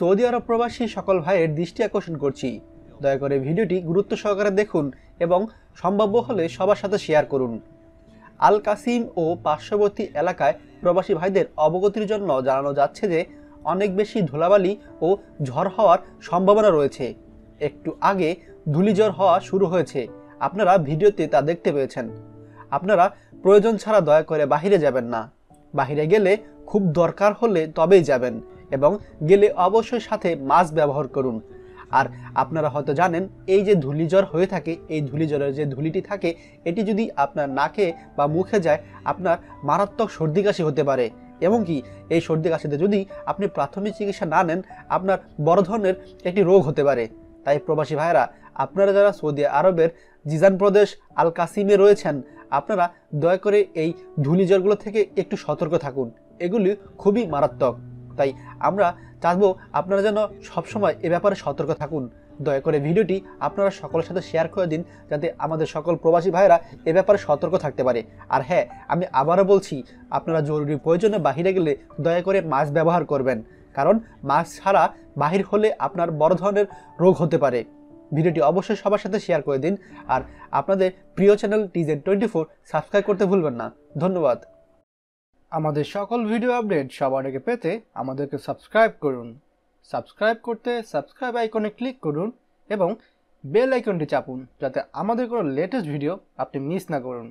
Saudi আরব প্রবাসী সকল ভাইয়ের দৃষ্টি আকর্ষণ করছি, দয়া করে ভিডিওটি গুরুত্ব সহকারে দেখুন এবং সম্ভাব্য হলে সবার সাথে শেয়ার করুন। আল কাসিম ও পার্শ্ববর্তী এলাকায় প্রবাসী ভাইদের অবগতির জন্য জানানো যাচ্ছে যে অনেক বেশি ধুলাবালি ও ঝড় হওয়ার সম্ভাবনা রয়েছে। একটু আগে ধূলিঝড় হওয়া শুরু হয়েছে, আপনারা ভিডিওতে তা দেখতে পেয়েছেন। আপনারা প্রয়োজন ছাড়া দয়া করে বাহিরে যাবেন না। বাহিরে গেলে খুব দরকার হলে তবেই যাবেন এবং গেলে অবশ্যই সাথে মাস্ক ব্যবহার করুন। আর আপনারা হয়তো জানেন, এই যে ধূলিঝড় হয়ে থাকে, এই ধূলিঝড়ের যে ধূলিটি থাকে, এটি যদি আপনার নাকে বা মুখে যায়, আপনার মারাত্মক সর্দি কাশি হতে পারে। এমনকি এই সর্দি কাশিতে যদি আপনি প্রাথমিক চিকিৎসা না নেন, আপনার বড় ধরনের একটি রোগ হতে পারে। তাই প্রবাসী ভাইয়েরা, আপনারা যারা সৌদি আরবের জিজান প্রদেশ আল কাসিমে রয়েছেন, আপনারা দয়া করে এই ধূলিঝড়গুলো থেকে একটু সতর্ক থাকুন। এগুলি খুবই মারাত্মক। তাই আমরা চাইবো আপনারা যেন সবসময় এ ব্যাপারে সতর্ক থাকুন। দয়া করে ভিডিওটি আপনারা সকলের সাথে শেয়ার করে দিন, যাতে আমাদের সকল প্রবাসী ভাইয়েরা এ ব্যাপারে সতর্ক থাকতে পারে। আর হ্যাঁ, আমি আবারও বলছি, আপনারা জরুরি প্রয়োজনে বাহিরে গেলে দয়া করে মাস্ক ব্যবহার করবেন, কারণ মাস্ক ছাড়া বাহির হলে আপনার বড় ধরনের রোগ হতে পারে। ভিডিওটি অবশ্যই সবার সাথে শেয়ার করে দিন। আর আপনাদের প্রিয় চ্যানেল TZ24 সাবস্ক্রাইব করতে ভুলবেন না। ধন্যবাদ। আমাদের সকল ভিডিও আপডেট সবার আগে পেতে আমাদেরকে সাবস্ক্রাইব করুন। সাবস্ক্রাইব করতে সাবস্ক্রাইব আইকনে ক্লিক করুন এবং বেল আইকনটি চাপুন, যাতে আমাদের কোনো লেটেস্ট ভিডিও আপনি মিস না করুন।